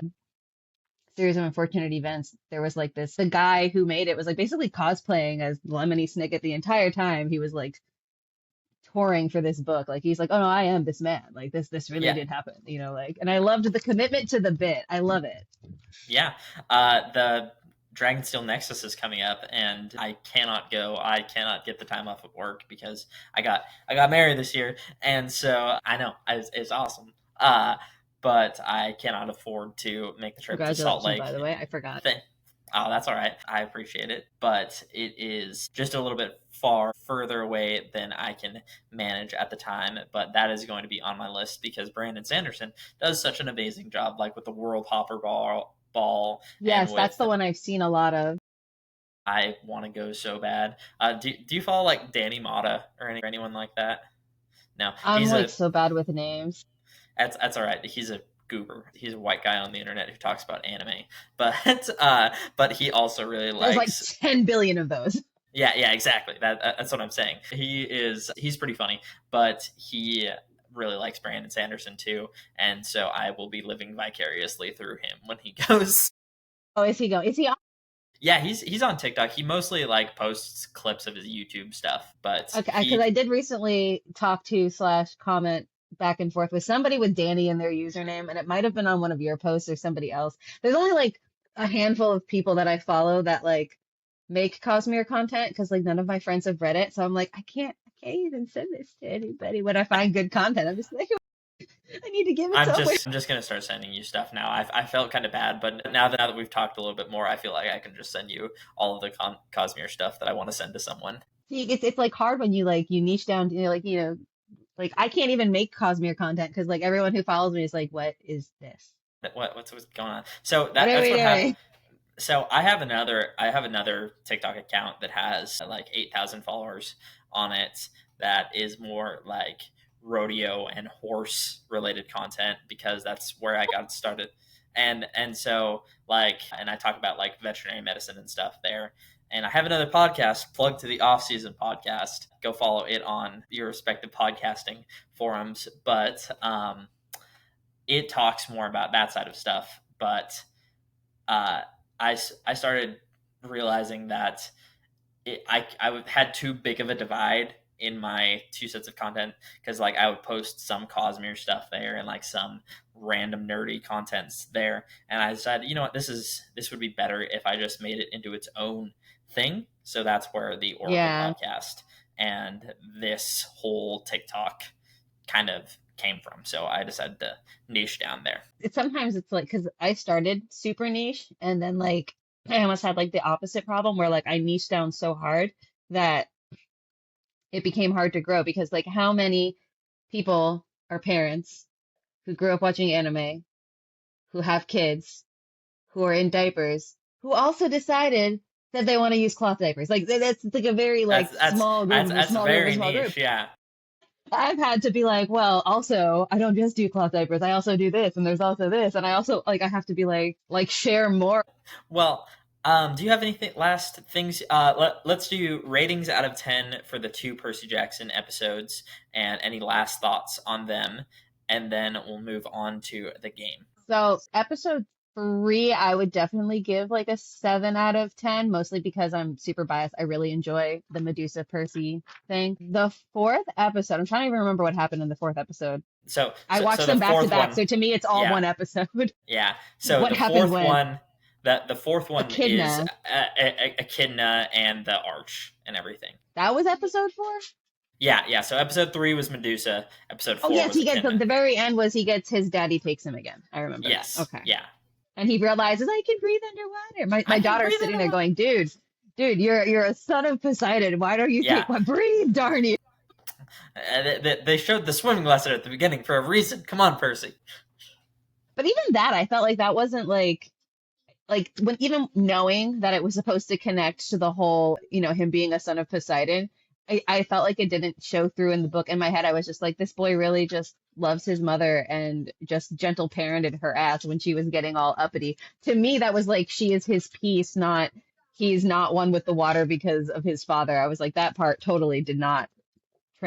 Series of Unfortunate Events, there was like this, the guy who made it was like basically cosplaying as Lemony Snicket the entire time. He was like touring for this book. Like he's like, oh no, I am this man. Like this really Yeah, did happen, you know, like, and I loved the commitment to the bit. I love it. yeah. The Dragonsteel Nexus is coming up, and I cannot go. I cannot get the time off of work because I got married this year, and so I know it's awesome. But I cannot afford to make the trip to Salt Congratulations, Lake. by the way. I forgot. Oh, that's all right. I appreciate it, but it is just a little bit further away than I can manage at the time. But that is going to be on my list because Brandon Sanderson does such an amazing job, like with the World Hopper Ball, and Yes, that's with the one I've seen a lot of. I want to go so bad. Do you follow like Danny Mata or anyone like that? No, I'm like so bad with names. that's all right. He's a goober. He's a white guy on the internet who talks about anime, but but he also really There's like likes. 10 billion of those. Yeah, yeah, exactly. That's what I'm saying. He's pretty funny, but he really likes Brandon Sanderson too, and so I will be living vicariously through him when he goes. Oh, is he going? Is he on? Yeah, he's on TikTok. He mostly like posts clips of his YouTube stuff, but Okay, because he I did recently talk to slash comment back and forth with somebody with Danny in their username, and it might have been on one of your posts or somebody else. There's only like a handful of people that I follow that like make Cosmere content because like none of my friends have read it. So I'm like, I can't even send this to anybody when I find good content. I'm just like, I need to give it somewhere. I'm just gonna start sending you stuff now. I felt kind of bad, but now that we've talked a little bit more, I feel like I can just send you all of the Cosmere stuff that I want to send to someone. It's like hard when you like you niche down, you know, like you know, like I can't even make Cosmere content because like everyone who follows me is like, what is this? What's going on? So What are that's we what happened. doing? So I have another TikTok account that has like 8,000 followers on it that is more like rodeo and horse related content because that's where I got started. And so like and I talk about like veterinary medicine and stuff there. And I have another podcast, plug to the off season podcast. Go follow it on your respective podcasting forums. But it talks more about that side of stuff. But uh, I started realizing that I had too big of a divide in my two sets of content because like I would post some Cosmere stuff there and like some random nerdy contents there, and I decided, you know what, this would be better if I just made it into its own thing. So that's where the Oracle Yeah. podcast and this whole TikTok kind of came from. So I decided to niche down there. Sometimes it's like because I started super niche and then like I almost had like the opposite problem where like I niched down so hard that it became hard to grow because like how many people are parents who grew up watching anime, who have kids, who are in diapers, who also decided that they want to use cloth diapers. Like that's like a very like small group of a That's small group of a very small group. niche. Yeah. I've had to be like, well, also, I don't just do cloth diapers. I also do this, and there's also this, and I also like I have to be like share more. Well, do you have anything last things? Let's do ratings out of 10 for the two Percy Jackson episodes, and any last thoughts on them, and then we'll move on to the game. So episode 3, I would definitely give like a 7 out of 10, mostly because I'm super biased. I really enjoy the Medusa Percy thing. The fourth episode, I'm trying to even remember what happened in the fourth episode. I watched So the them back to fourth back, one, so to me, it's all yeah, one episode. yeah. So What the happened fourth when one, the fourth one is Echidna? Echidna and the Arch and everything. That was episode 4. Yeah, yeah. So episode 3 was Medusa. Episode Oh 4 yes, was he gets Echidna. the very end was he gets his daddy takes him again. I remember that. Yes. Okay. Yeah. And he realizes I can breathe underwater. I My can daughter's breathe sitting there underwater. going, dude, you're a son of Poseidon. Why don't you Yeah. take my breathe, darn you? They showed the swimming lesson at the beginning for a reason. Come on, Percy. But even that, I felt like that wasn't like when even knowing that it was supposed to connect to the whole, you know, him being a son of Poseidon, I felt like it didn't show through in the book. In my head, I was just like, this boy really just loves his mother and just gentle parented her ass when she was getting all uppity. To me, that was like she is his piece, not he's not one with the water because of his father. I was like, that part totally did not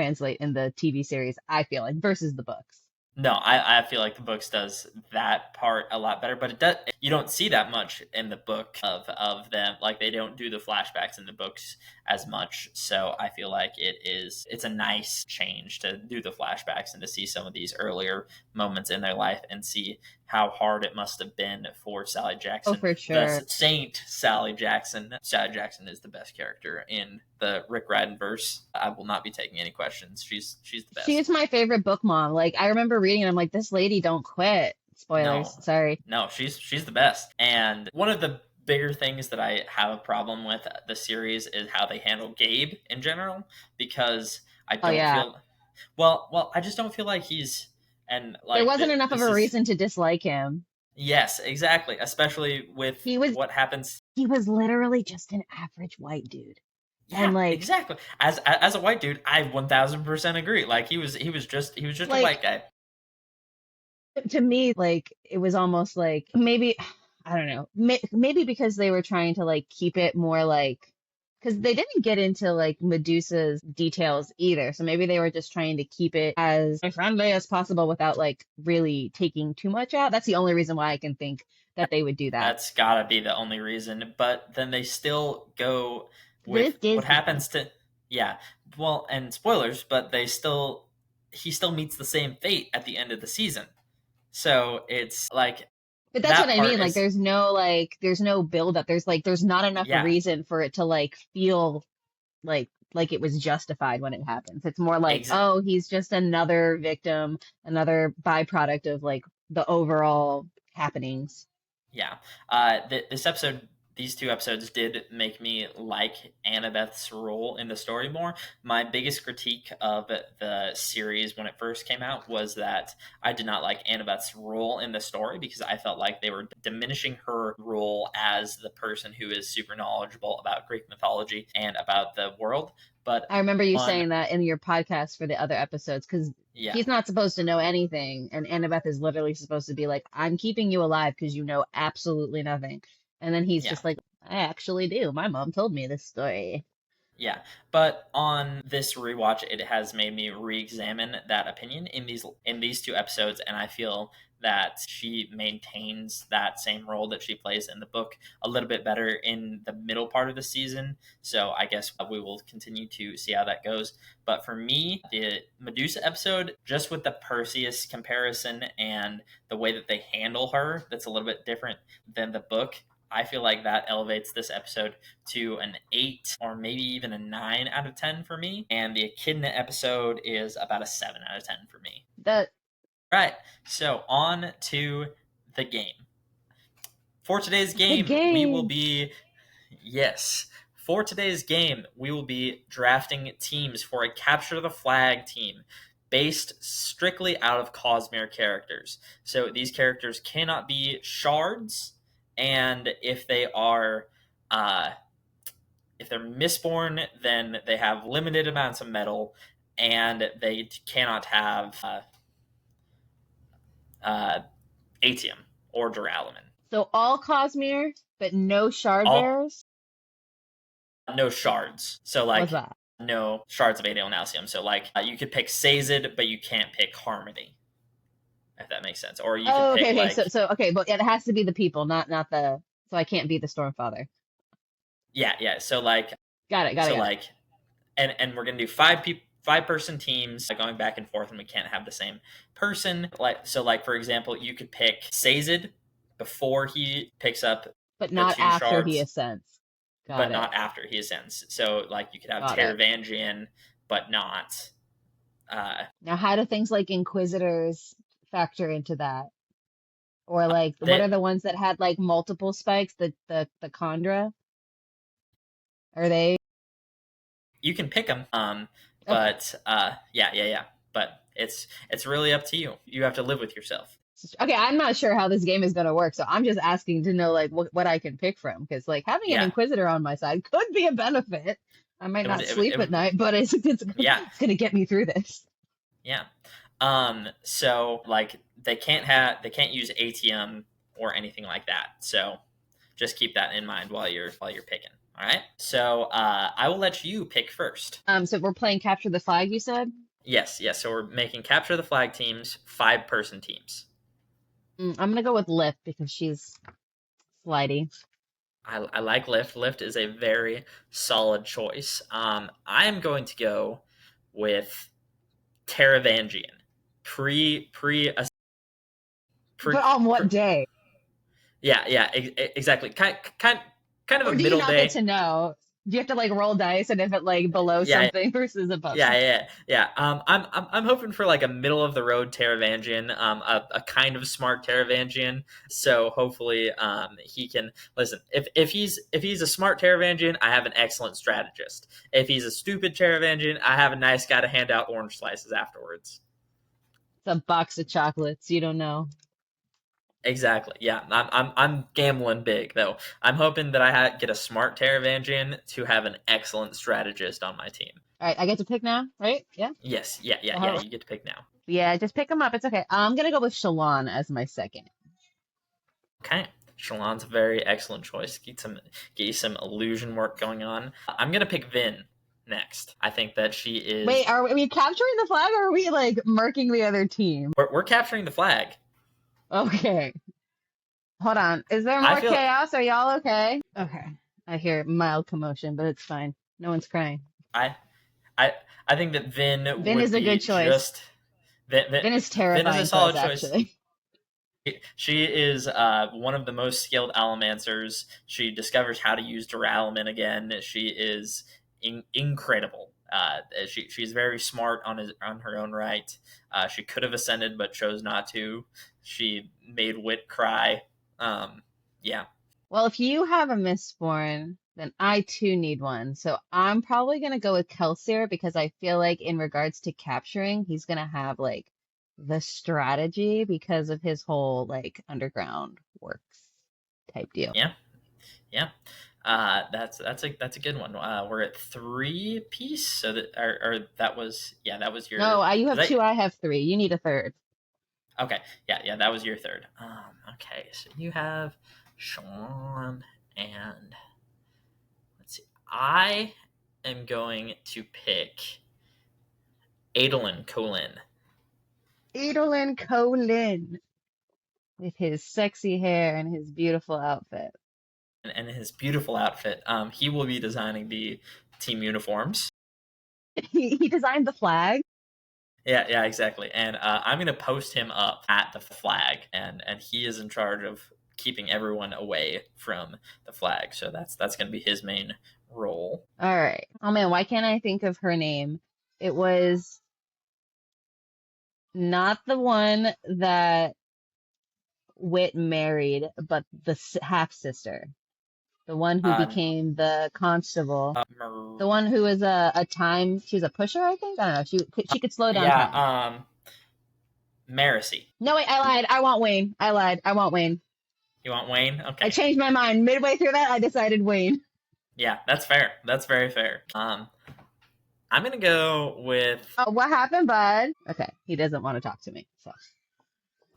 translate in the TV series, I feel like, versus the books. No, I feel like the books does that part a lot better, but it does you don't see that much in the book of them. Like they don't do the flashbacks in the books as much. So I feel like it's a nice change to do the flashbacks and to see some of these earlier moments in their life and see how hard it must have been for Sally Oh, Jackson. for The sure. Saint Sally Jackson. Sally Jackson is the best character in the Rick Riordan verse. I will not be taking any questions. She's the She best. is my favorite book mom. Like I remember reading it, I'm like, this lady don't quit. Spoilers, No, sorry. no, she's the best. And one of the bigger things that I have a problem with the series is how they handle Gabe in general because I Oh don't yeah. feel I just don't feel like he's and There like wasn't enough of this a is reason to dislike him. yes, exactly, especially with He was what happens. he was literally just an average white dude. And Yeah, exactly. As a white dude, I 1000% agree. Like he was just a like white guy. to me, like it was almost like maybe I don't know, maybe because they were trying to like keep it more like because they didn't get into like Medusa's details either, so maybe they were just trying to keep it as friendly as possible without like really taking too much out. That's the only reason why I can think that they would do that. That's gotta be the only reason. But then they still go 'Cause it is with what Disney. happens to yeah. Well, and spoilers, but he still meets the same fate at the end of the season. So it's like But that's what that I part mean. Like is there's no build up. There's not enough yeah, reason for it to like feel like it was justified when it happens. It's more like, ex- oh, he's just another victim, another byproduct of like the overall happenings. yeah. This episode, these two episodes did make me like Annabeth's role in the story more. My biggest critique of the series when it first came out was that I did not like Annabeth's role in the story because I felt like they were diminishing her role as the person who is super knowledgeable about Greek mythology and about the world. But I remember you on, saying that in your podcast for the other episodes because yeah, he's not supposed to know anything, and Annabeth is literally supposed to be like, "I'm keeping you alive because you know absolutely nothing," and then he's yeah. just like, "I actually do. My mom told me this story." Yeah, but on this rewatch, it has made me re-examine that opinion in these two episodes, and I feel that she maintains that same role that she plays in the book a little bit better in the middle part of the season. So I guess we will continue to see how that goes. But for me, the Medusa episode, just with the Perseus comparison and the way that they handle her, that's a little bit different than the book. I feel like that elevates this episode to an 8 or maybe even a 9 out of 10 for me. And the Echidna episode is about a 7 out of 10 for me. That Right. So on to the game. For today's the game, we will game. be, yes. For today's game, we will be drafting teams for a capture the flag team based strictly out of Cosmere characters. So these characters cannot be shards, and uh, if they're Mistborn, then they have limited amounts of metal, and they cannot have uh, atium or duralumin. So all Cosmere, but no shard All bearers. no shards. So What's like that? no shards of Adonalcium. So like you could pick Sazed, but you can't pick Harmony, if that makes sense. Or you could Oh, okay, pick okay. like So okay, but it has to be the people, not the. So I can't be the Stormfather. yeah. So like Got it, got it, so got it. like and we're gonna do 5-person teams going back and forth, and we can't have the same person. Like so, like for example, you could pick Sazed before he picks up But the not two after he shards, ascends. but Got it, not after he ascends. So like you could have got it. Taravangian, but not. Uh, Now, how do things like Inquisitors factor into that? Or like, what that are the ones that had like multiple spikes? The Chondra? Are they you can pick them, okay? but yeah. But it's really up to you. You have to live with yourself. Okay, I'm not sure how this game is gonna work, so I'm just asking to know like what I can pick from, because like having an Yeah, Inquisitor on my side could be a benefit. I might not it sleep at would night, but yeah it's gonna get me through this. Yeah. So like they can't use ATM or anything like that. So just keep that in mind while you're picking. All right. So I will let you pick first. So we're playing capture the flag, you said? Yes, yes. So we're making capture the flag teams, 5-person teams. I'm gonna go with Lift because she's slidey. I like Lift. Lift is a very solid choice. I am going to go with Taravangian. Pre pre a pre, But on pre what day? Yeah, yeah, exactly. Kind of a Or do you middle not get day. to know? Do you have to like roll dice and if it like below Yeah, something versus above yeah, something? yeah, yeah. I'm hoping for like a middle of the road Taravangian, a kind of smart Taravangian. So hopefully, he can listen. If he's a smart Taravangian, I have an excellent strategist. If he's a stupid Taravangian, I have a nice guy to hand out orange slices afterwards. It's a box of chocolates. You don't know. Exactly. Yeah, I'm gambling big though. I'm hoping that get a smart Taravangian to have an excellent strategist on my team. All right, I get to pick now, right? Yeah. Yes, yeah, yeah, Well, yeah. You get to pick now. yeah, just pick them up. It's okay. I'm gonna go with Shalon as my second. Okay. Shalon's a very excellent choice. Get you some illusion work going on. I'm gonna pick Vin next. I think that she is. Wait, are we capturing the flag or are we like murking the other team? We're capturing the flag. Okay. Hold on. Is there I more feel. chaos? Are y'all okay? Okay. I hear mild commotion, but it's fine. No one's crying. I I I think that Vin Vin would is a good be choice. just. Vin, Vin, Vin is Vin is a terrifying for us, solid choice. actually. She is one of the most skilled allomancers. She discovers how to use duralumin again. She is incredible. She's very smart on her own right. She could have ascended but chose not to. She made Wit cry. Yeah, Well, if you have a Mistborn, then I too need one. So I'm probably gonna go with Kelsier because I feel like in regards to capturing, he's gonna have like the strategy because of his whole like underground works type deal. yeah, yeah. That's a good one. We're at 3 piece, so that or that was that was No, your you have because two, I have three. You need a third. Okay. Yeah, yeah, that was your third. Okay, so you have Sean and let's see. I am going to pick Adolin Colin. Adolin Colin with his sexy hair and his beautiful outfit. And his beautiful outfit. He will be designing the team uniforms. He designed the flag. Yeah, yeah, exactly. And I'm going to post him up at the flag, and he is in charge of keeping everyone away from the flag. So that's going to be his main role. All right. Oh man, why can't I think of her name? It was not the one that Wit married, but the half sister, the one who Uh, became the constable, Mer- the one who was a time. She was a pusher, I think. I don't know. She could slow down yeah, time. Marcy. No, wait, I lied. I want Wayne. I lied. I want Wayne. You want Wayne? I Okay. changed my mind midway through that. I decided Wayne. Yeah, that's fair. That's very fair. I'm gonna go with Oh, what happened, bud? Okay, he doesn't want to talk to me. So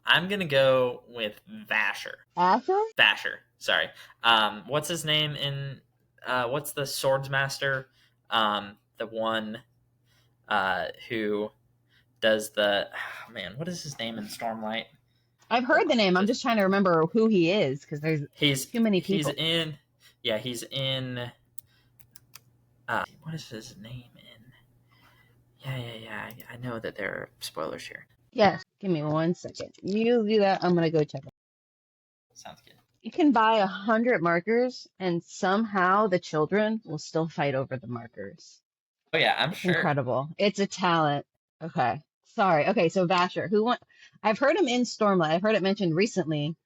Vasher. Asher? Vasher. Sorry. What's his name in? What's the swords master? The one who does the man. What is his name in Stormlight? I've heard the name. I'm just trying to remember who he is because there's too many He's people. in. Yeah, he's in. What is his name in? Yeah, yeah, yeah. I know that there are spoilers here. Yes, give me 1 second. You do that. I'm gonna go check it. Sounds good. You can buy 100 markers, and somehow the children will still fight over the markers. Oh yeah, I'm It's sure. incredible. It's a talent. Okay. Sorry. Okay, so Vasher, who want I've heard him in Stormlight. I've heard it mentioned recently.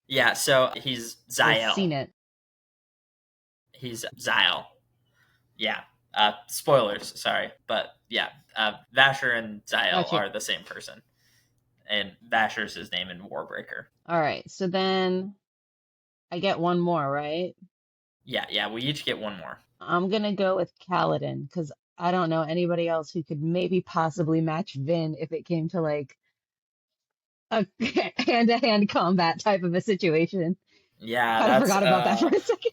Yeah, so he's I've Zael. seen it. He's Zael. Yeah. Spoilers, sorry. But yeah, Vasher and Zael Gotcha. are the same person. And Vasher's his name in Warbreaker. All right. So then I get one more, right? Yeah, yeah, we each get one more. I'm gonna go with Kaladin because I don't know anybody else who could maybe possibly match Vin if it came to like a hand-to-hand combat type of a situation. Yeah, Kind of forgot about that for a second.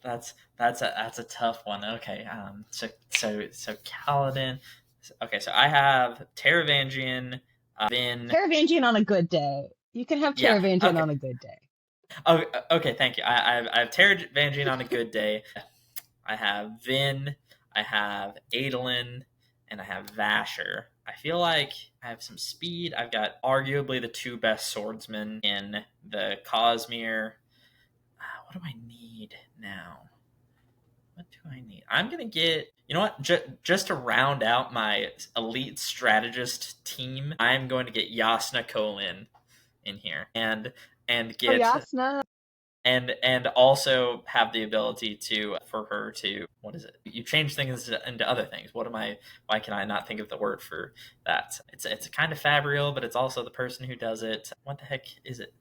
that's a tough one. Okay, so Kaladin. Okay, so I have Taravangian, Vin. Taravangian on a good day. You can have Yeah. Taravangian Okay. on a good day. Oh, okay. Thank you. I have Taravangian on a good day. I have Vin. I have Adolin, and I have Vasher. I feel like I have some speed. I've got arguably the two best swordsmen in the Cosmere. What do I need now? What do I need? I'm gonna get. You know what? Just to round out my elite strategist team, I'm going to get Yasna Kolin in here, and Oh, get Yasna. and also have the ability to for her to, what is it? You change things into other things. What am I? Why can I not think of the word for that? It's a kind of fabrial, but it's also the person who does it. What the heck is it?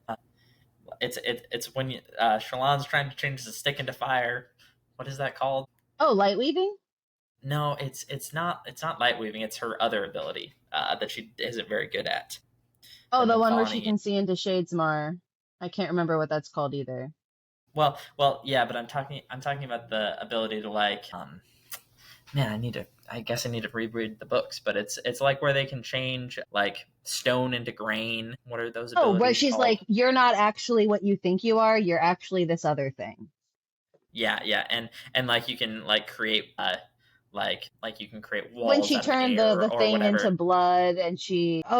It's when Shallan's trying to change the stick into fire. What is that called? Oh, light weaving. No, it's not light weaving. It's her other ability that she isn't very good at. Oh, And the then one where she Fani. can see into Shadesmar. I can't remember what that's called either. Yeah, but I'm talking about the ability to man, I guess I need to reread the books, but it's like where they can change like stone into grain. What are those Oh, where abilities she's like, called? you're not actually what you think you are. You're actually this other thing. Yeah, yeah, and like you can like create like you can create When walls she out of turned air the or thing into whatever. blood and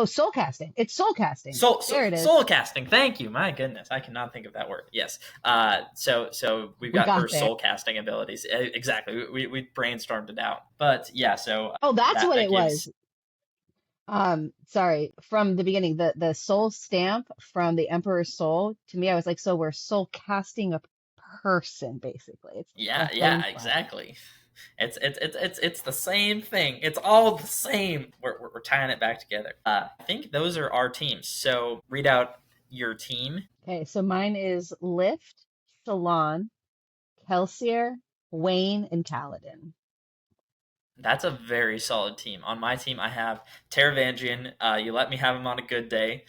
soul casting. It's soul casting. There it is. Soul casting. Thank you. My goodness, I cannot think of that word. Yes. So we've We got her got there. soul casting abilities. Exactly. We brainstormed it out. But yeah, so Oh, that's that what that it gives. was. Sorry, from the beginning, the soul stamp from the Emperor's soul, to me, I was like, so we're soul casting a person, basically. It's Yeah, the flame yeah, flag. exactly. It's the same thing. It's all the same. We're tying it back together. I think those are our teams. So read out your team. Okay, so mine is Lift, Shalon, Kelsier, Wayne, and Kaladin. That's a very solid team. On my team, I have Taravangian. You let me have him on a good day.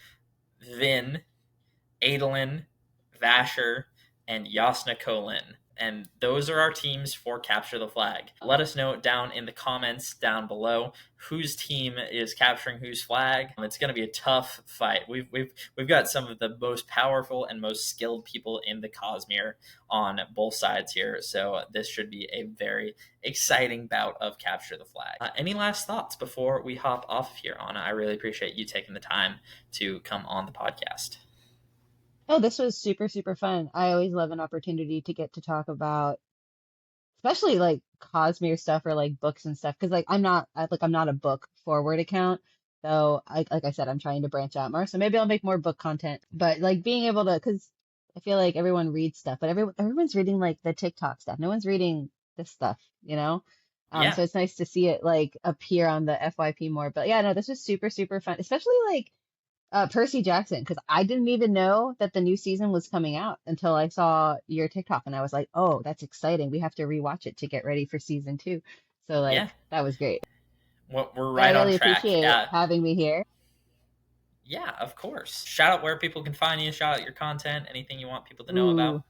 Vin, Adolin, Vasher, and Yasna Kolin. And those are our teams for Capture the Flag. Let us know down in the comments down below whose team is capturing whose flag. It's going to be a tough fight. We've got some of the most powerful and most skilled people in the Cosmere on both sides here. So this should be a very exciting bout of Capture the Flag. Any last thoughts before we hop off here, Anna? I really appreciate you taking the time to come on the podcast. Oh, this was super, super fun. I always love an opportunity to get to talk about, especially like Cosmere stuff or like books and stuff. Because like I'm not a book forward account, so like I said, I'm trying to branch out more. So maybe I'll make more book content. But like being able to, because I feel like everyone reads stuff, but everyone's reading like the TikTok stuff. No one's reading this stuff, you know. Yeah, So it's nice to see it like appear on the FYP more. But yeah, no, this was super, super fun, especially like Percy Jackson, because I didn't even know that the new season was coming out until I saw your TikTok, and I was like, "Oh, that's exciting! We have to rewatch it to get ready for season two." So yeah. like that was great. We're But I right on really track. appreciate having me here. Yeah, of course. Shout out where people can find you. Shout out your content. Anything you want people to know about. Ooh,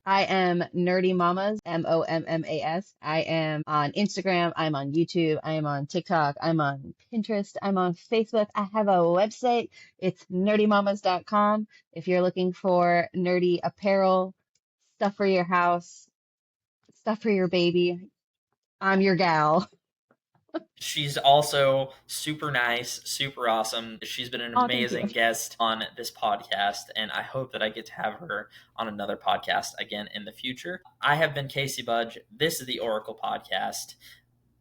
I am Nerdy Mamas, Mommas. I am on Instagram. I'm on YouTube. I am on TikTok. I'm on Pinterest. I'm on Facebook. I have a website. It's nerdymamas.com. If you're looking for nerdy apparel, stuff for your house, stuff for your baby, I'm your gal. She's also super nice, super awesome. She's been an Oh, thank you. amazing guest on this podcast, and I hope that I get to have her on another podcast again in the future. I have been Casey Budge. This is the Oracle Podcast.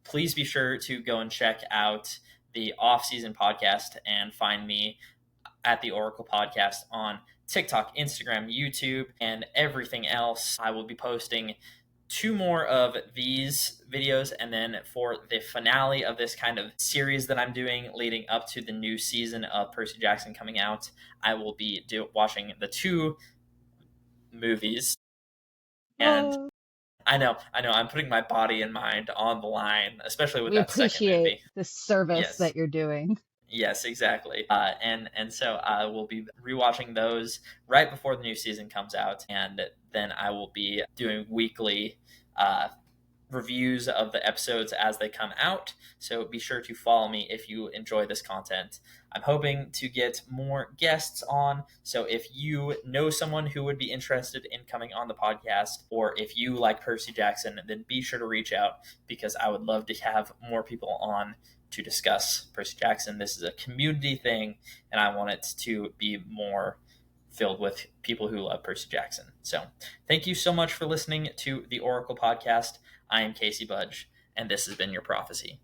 Please be sure to go and check out the off-season podcast and find me at the Oracle Podcast on TikTok, Instagram, YouTube, and everything else. I will be posting two more of these videos, and then for the finale of this kind of series that I'm doing leading up to the new season of Percy Jackson coming out, I will be watching the two movies. And Oh, I'm putting my body and mind on the line, especially with we that second appreciate movie. the service Yes, that you're doing. Yes, exactly. And so I will be rewatching those right before the new season comes out, and then I will be doing weekly uh, reviews of the episodes as they come out. So be sure to follow me if you enjoy this content. I'm hoping to get more guests on. So if you know someone who would be interested in coming on the podcast, or if you like Percy Jackson, then be sure to reach out because I would love to have more people on to discuss Percy Jackson. This is a community thing, and I want it to be more filled with people who love Percy Jackson. So thank you so much for listening to the Oracle podcast. I am Casey Budge, and this has been your prophecy.